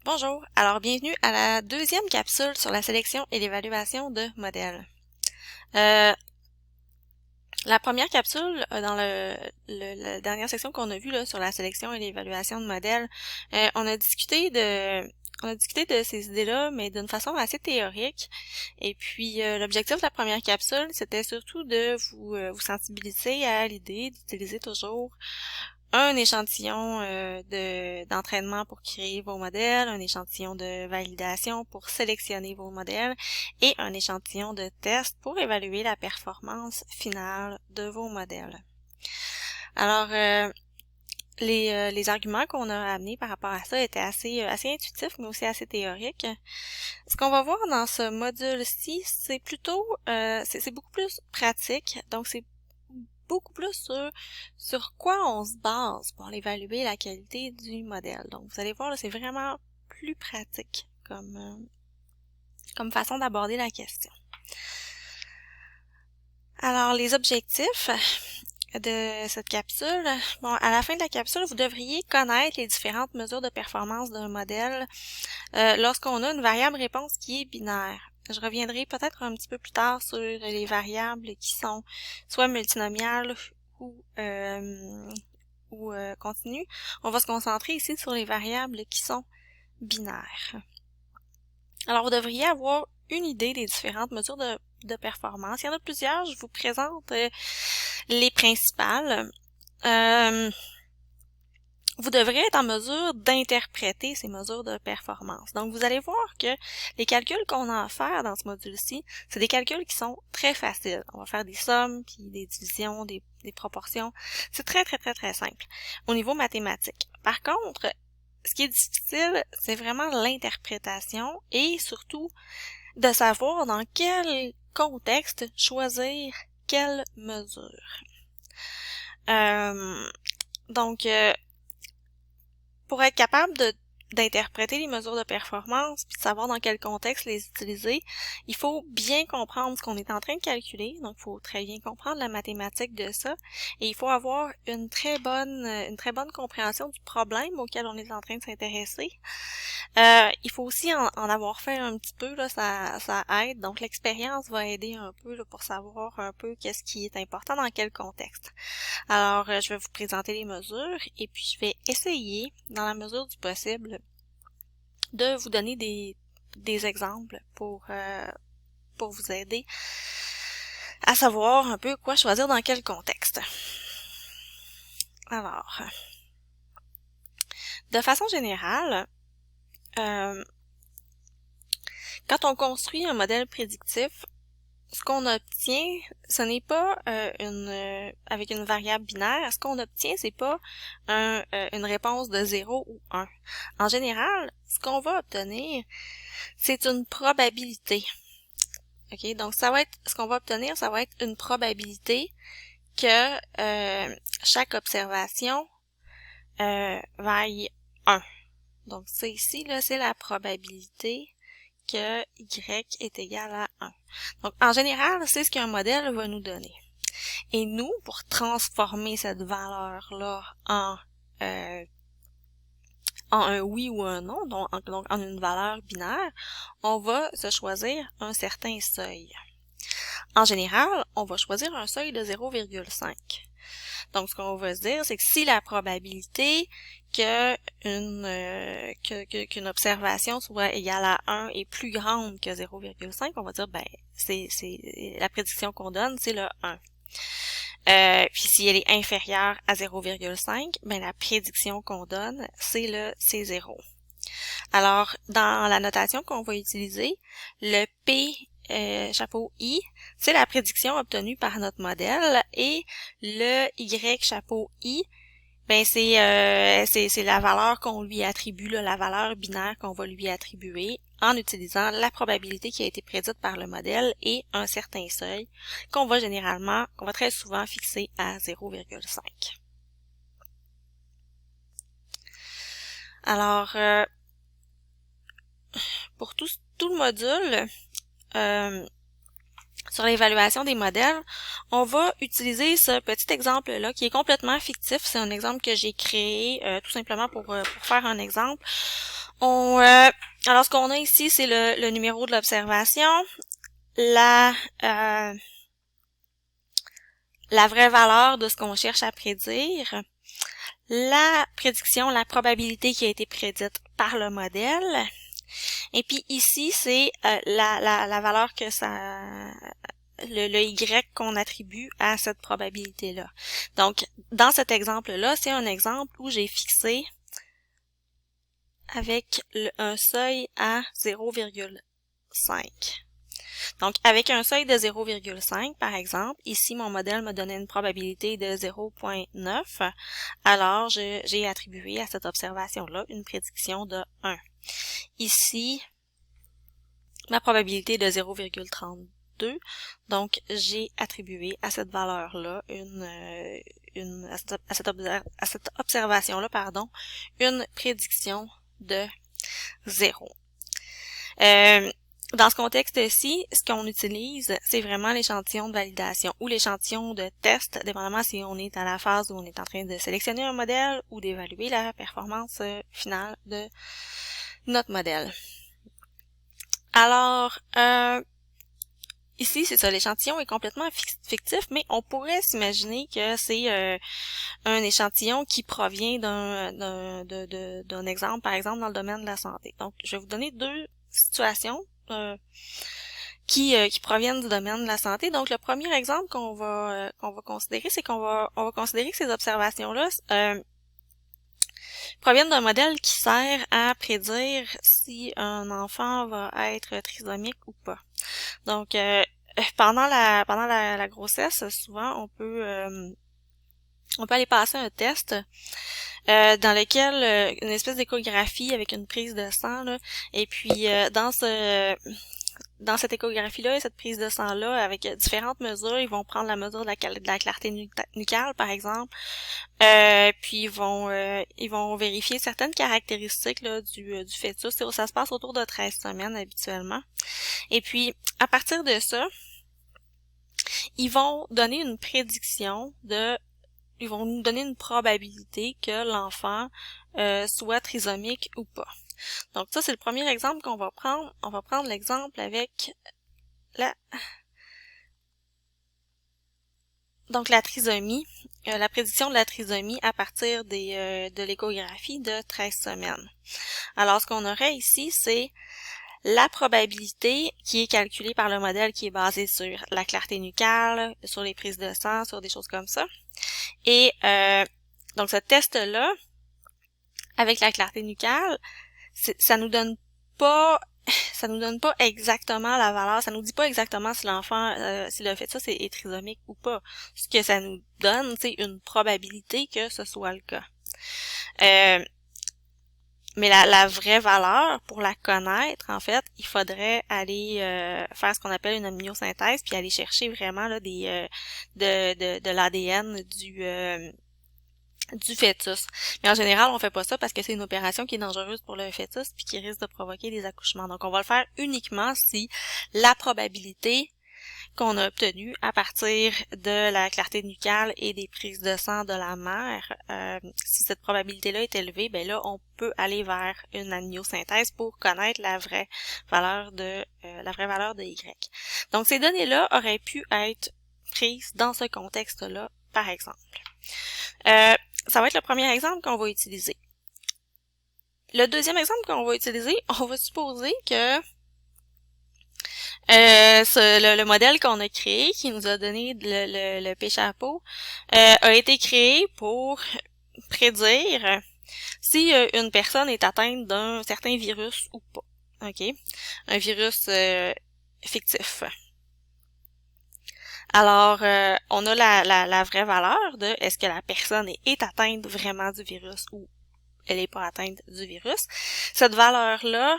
Bonjour, alors bienvenue à la deuxième capsule sur la sélection et l'évaluation de modèles. La première capsule, dans la dernière section qu'on a vue là, sur la sélection et l'évaluation de modèles, on a discuté de ces idées-là, mais d'une façon assez théorique. Et puis, l'objectif de la première capsule, c'était surtout de vous sensibiliser à l'idée d'utiliser toujours un échantillon d'entraînement pour créer vos modèles, un échantillon de validation pour sélectionner vos modèles et un échantillon de test pour évaluer la performance finale de vos modèles. Alors, les arguments qu'on a amenés par rapport à ça étaient assez intuitifs, mais aussi assez théoriques. Ce qu'on va voir dans ce module-ci, c'est plutôt, c'est beaucoup plus pratique, donc c'est beaucoup plus sur quoi on se base pour évaluer la qualité du modèle. Donc, vous allez voir, là, c'est vraiment plus pratique comme façon d'aborder la question. Alors, les objectifs de cette capsule. Bon, à la fin de la capsule, vous devriez connaître les différentes mesures de performance d'un modèle lorsqu'on a une variable réponse qui est binaire. Je reviendrai peut-être un petit peu plus tard sur les variables qui sont soit multinomiales ou continues. On va se concentrer ici sur les variables qui sont binaires. Alors, vous devriez avoir une idée des différentes mesures de performance. Il y en a plusieurs, je vous présente les principales. Vous devrez être en mesure d'interpréter ces mesures de performance. Donc, vous allez voir que les calculs qu'on a à faire dans ce module-ci, c'est des calculs qui sont très faciles. On va faire des sommes, puis des divisions, des proportions. C'est très simple au niveau mathématique. Par contre, ce qui est difficile, c'est vraiment l'interprétation et surtout de savoir dans quel contexte choisir quelle mesure. Donc, pour être capable d'interpréter les mesures de performance puis de savoir dans quel contexte les utiliser, il faut bien comprendre ce qu'on est en train de calculer, donc il faut très bien comprendre la mathématique de ça, et il faut avoir une très bonne compréhension du problème auquel on est en train de s'intéresser. Il faut aussi en avoir fait un petit peu, là, ça aide, donc l'expérience va aider un peu là, pour savoir un peu qu'est-ce qui est important dans quel contexte. Alors, je vais vous présenter les mesures et puis je vais essayer, dans la mesure du possible, de vous donner des exemples pour vous aider à savoir un peu quoi choisir dans quel contexte. Alors, de façon générale, quand on construit un modèle prédictif, ce qu'on obtient, ce n'est pas avec une variable binaire, ce qu'on obtient, c'est pas une réponse de 0 ou 1. En général, ce qu'on va obtenir, c'est une probabilité. OK? Donc, ce qu'on va obtenir, ça va être une probabilité que chaque observation vaille 1. Donc, ça ici, là, c'est la probabilité que y est égal à 1. Donc, en général, c'est ce qu'un modèle va nous donner. Et nous, pour transformer cette valeur-là en un oui ou un non, donc en une valeur binaire, on va se choisir un certain seuil. En général, on va choisir un seuil de 0,5. Donc, ce qu'on va se dire, c'est que si la probabilité qu'une observation soit égale à 1 est plus grande que 0,5, on va dire, ben, c'est la prédiction qu'on donne, c'est le 1. Puis si elle est inférieure à 0,5, ben, la prédiction qu'on donne, c'est 0. Alors, dans la notation qu'on va utiliser, le P chapeau I, c'est la prédiction obtenue par notre modèle, et le Y chapeau I, ben c'est la valeur qu'on lui attribue, là, la valeur binaire qu'on va lui attribuer en utilisant la probabilité qui a été prédite par le modèle et un certain seuil qu'on va très souvent fixer à 0,5. Alors, pour tout le module, sur l'évaluation des modèles, on va utiliser ce petit exemple-là qui est complètement fictif. C'est un exemple que j'ai créé tout simplement pour faire un exemple. Alors, ce qu'on a ici, c'est le numéro de l'observation, la vraie valeur de ce qu'on cherche à prédire, la prédiction, la probabilité qui a été prédite par le modèle, et puis ici, c'est la valeur que le Y qu'on attribue à cette probabilité-là. Donc, dans cet exemple-là, c'est un exemple où j'ai fixé avec un seuil à 0,5. Donc, avec un seuil de 0,5, par exemple, ici, mon modèle me donnait une probabilité de 0,9, alors j'ai attribué à cette observation-là une prédiction de 1. Ici, ma probabilité est de 0,32, donc j'ai attribué à cette valeur-là à cette observation-là, une prédiction de 0. Dans ce contexte-ci, ce qu'on utilise, c'est vraiment l'échantillon de validation ou l'échantillon de test, dépendamment si on est à la phase où on est en train de sélectionner un modèle ou d'évaluer la performance finale de notre modèle. Alors, ici, c'est ça, l'échantillon est complètement fictif, mais on pourrait s'imaginer que c'est un échantillon qui provient d'un exemple, par exemple, dans le domaine de la santé. Donc, je vais vous donner deux situations qui proviennent du domaine de la santé. Donc, le premier exemple qu'on va considérer, c'est qu'on va considérer que ces observations-là proviennent d'un modèle qui sert à prédire si un enfant va être trisomique ou pas. Donc, pendant la grossesse, souvent, on peut aller passer un test dans lequel une espèce d'échographie avec une prise de sang, là, et puis dans cette échographie-là et cette prise de sang-là, avec différentes mesures, ils vont prendre la mesure de la clarté nucale, par exemple, puis ils vont vérifier certaines caractéristiques là, du fœtus. Ça se passe autour de 13 semaines habituellement. Et puis, à partir de ça, ils vont donner une prédiction ils vont nous donner une probabilité que l'enfant soit trisomique ou pas. Donc ça, c'est le premier exemple qu'on va prendre. On va prendre l'exemple avec la trisomie, la prédiction de la trisomie à partir de l'échographie de 13 semaines. Alors, ce qu'on aurait ici, c'est la probabilité qui est calculée par le modèle qui est basé sur la clarté nucale, sur les prises de sang, sur des choses comme ça. Et donc, ce test-là, avec la clarté nucale, ça nous donne pas exactement la valeur, ça nous dit pas exactement si l'enfant, si le fœtus est trisomique ou pas. Ce que ça nous donne, c'est une probabilité que ce soit le cas. Mais la vraie valeur, pour la connaître, en fait, il faudrait aller faire ce qu'on appelle une amniosynthèse, puis aller chercher vraiment là de l'ADN du fœtus. Mais en général, on fait pas ça parce que c'est une opération qui est dangereuse pour le fœtus puis qui risque de provoquer des accouchements. Donc, on va le faire uniquement si la probabilité qu'on a obtenue à partir de la clarté nucale et des prises de sang de la mère, si cette probabilité-là est élevée, ben là, on peut aller vers une amniosynthèse pour connaître la vraie valeur de Y. Donc, ces données-là auraient pu être prises dans ce contexte-là, par exemple. Ça va être le premier exemple qu'on va utiliser. Le deuxième exemple qu'on va utiliser, on va supposer que le modèle qu'on a créé, qui nous a donné le P-chapeau, a été créé pour prédire si une personne est atteinte d'un certain virus ou pas. OK? Un virus fictif. Alors, on a la vraie valeur de est-ce que la personne est atteinte vraiment du virus ou elle n'est pas atteinte du virus. Cette valeur-là,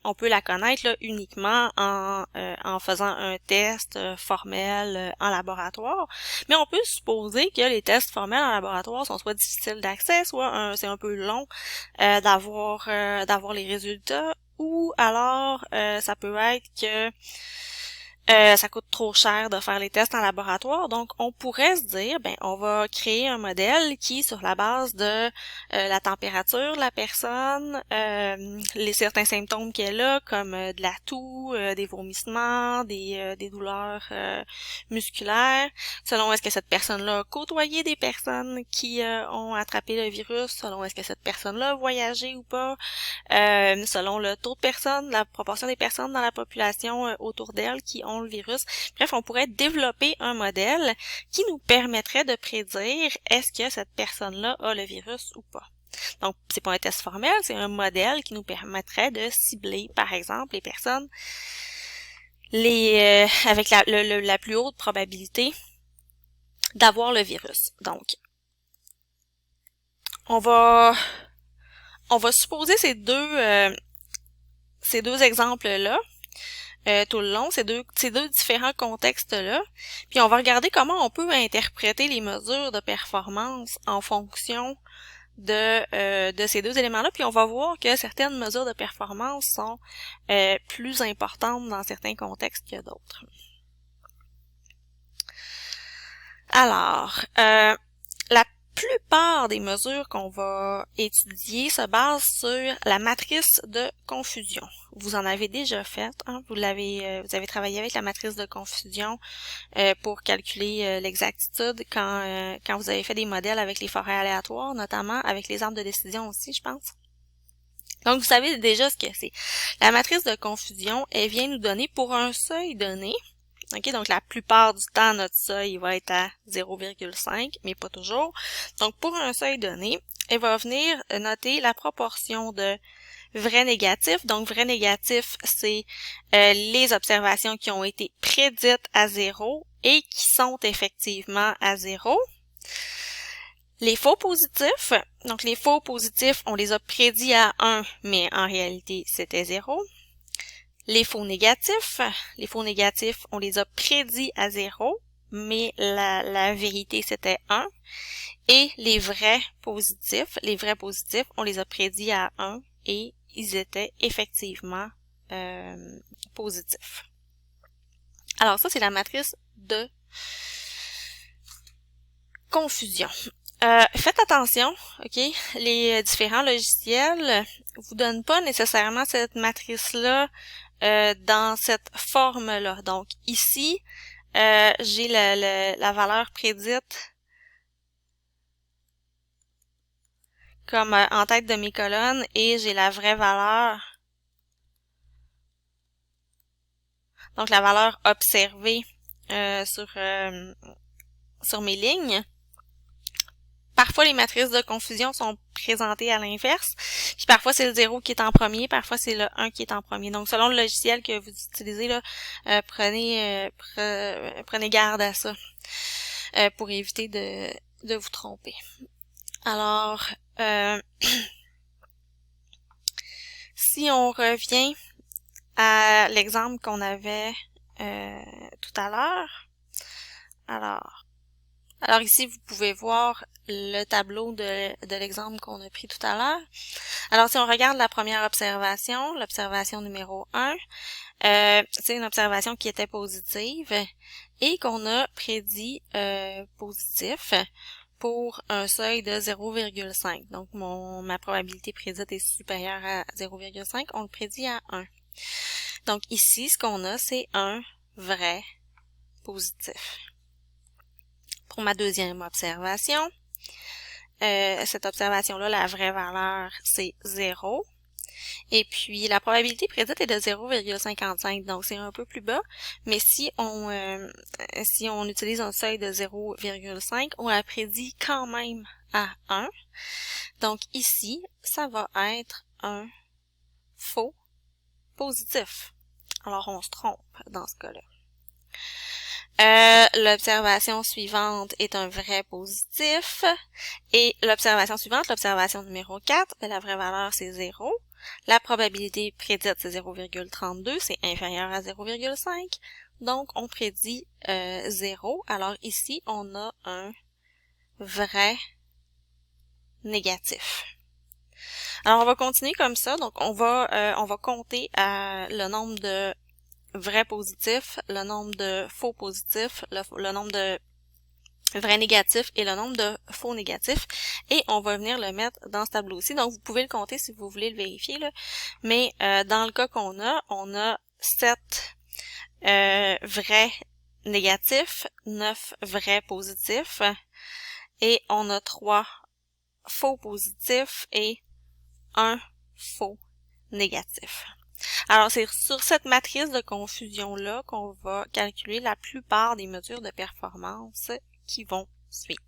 on peut la connaître là, uniquement en faisant un test formel en laboratoire. Mais on peut supposer que les tests formels en laboratoire sont soit difficiles d'accès, soit c'est un peu long d'avoir les résultats, ou alors ça peut être que Ça coûte trop cher de faire les tests en laboratoire, donc on pourrait se dire, ben on va créer un modèle qui, sur la base de la température de la personne, les certains symptômes qu'elle a, comme de la toux, des vomissements, des douleurs musculaires, selon est-ce que cette personne-là a côtoyé des personnes qui ont attrapé le virus, selon est-ce que cette personne-là a voyagé ou pas, selon le taux de personnes, la proportion des personnes dans la population autour d'elle qui ont le virus. Bref, on pourrait développer un modèle qui nous permettrait de prédire est-ce que cette personne-là a le virus ou pas. Donc, c'est pas un test formel, c'est un modèle qui nous permettrait de cibler, par exemple, les personnes avec la plus haute probabilité d'avoir le virus. Donc, on va supposer ces deux exemples-là tout le long, ces deux différents contextes-là, puis on va regarder comment on peut interpréter les mesures de performance en fonction de ces deux éléments-là, puis on va voir que certaines mesures de performance sont plus importantes dans certains contextes que d'autres. Alors, la plupart des mesures qu'on va étudier se basent sur la matrice de confusion. Vous en avez déjà fait, hein? Vous avez travaillé avec la matrice de confusion pour calculer l'exactitude quand vous avez fait des modèles avec les forêts aléatoires, notamment avec les arbres de décision aussi, je pense. Donc, vous savez déjà ce que c'est. La matrice de confusion, elle vient nous donner pour un seuil donné. OK, donc la plupart du temps, notre seuil va être à 0,5, mais pas toujours. Donc, pour un seuil donné, elle va venir noter la proportion de vrai négatif. Donc, vrai négatif, c'est les observations qui ont été prédites à 0 et qui sont effectivement à 0. Les faux positifs, donc les faux positifs, on les a prédits à 1, mais en réalité, c'était 0. Les faux négatifs, on les a prédits à 0, mais la vérité, c'était 1. Et les vrais positifs, on les a prédits à 1 et ils étaient effectivement positifs. Alors ça, c'est la matrice de confusion. Faites attention, ok? Les différents logiciels vous donnent pas nécessairement cette matrice-là dans cette forme-là. Donc ici, j'ai la valeur prédite comme en tête de mes colonnes et j'ai la vraie valeur, donc la valeur observée sur mes lignes. Parfois, les matrices de confusion sont présentées à l'inverse. Puis parfois, c'est le 0 qui est en premier, parfois c'est le 1 qui est en premier. Donc, selon le logiciel que vous utilisez, là, prenez garde à ça pour éviter de vous tromper. Alors, si on revient à l'exemple qu'on avait tout à l'heure, alors ici, vous pouvez voir le tableau de l'exemple qu'on a pris tout à l'heure. Alors, si on regarde la première observation, l'observation numéro 1, c'est une observation qui était positive et qu'on a prédit positif pour un seuil de 0,5. Donc, ma probabilité prédite est supérieure à 0,5. On le prédit à 1. Donc, ici, ce qu'on a, c'est un vrai positif. Pour ma deuxième observation, cette observation-là, la vraie valeur, c'est 0. Et puis, la probabilité prédite est de 0,55, donc c'est un peu plus bas. Mais si on utilise un seuil de 0,5, on la prédit quand même à 1. Donc ici, ça va être un faux positif. Alors, on se trompe dans ce cas-là. L'observation suivante est un vrai positif. Et l'observation suivante, l'observation numéro 4, la vraie valeur, c'est 0. La probabilité prédite, c'est 0,32, c'est inférieur à 0,5. Donc, on prédit 0. Alors ici, on a un vrai négatif. Alors, on va continuer comme ça. Donc, on va compter le nombre de vrais positifs, le nombre de faux positifs, le nombre de vrais négatifs et le nombre de faux négatifs. Et on va venir le mettre dans ce tableau-ci. Donc, vous pouvez le compter si vous voulez le vérifier, là. Mais dans le cas qu'on on a 7 vrais négatifs, 9 vrais positifs, et on a 3 faux positifs et 1 faux négatif. Alors, c'est sur cette matrice de confusion-là qu'on va calculer la plupart des mesures de performance qui vont suivre.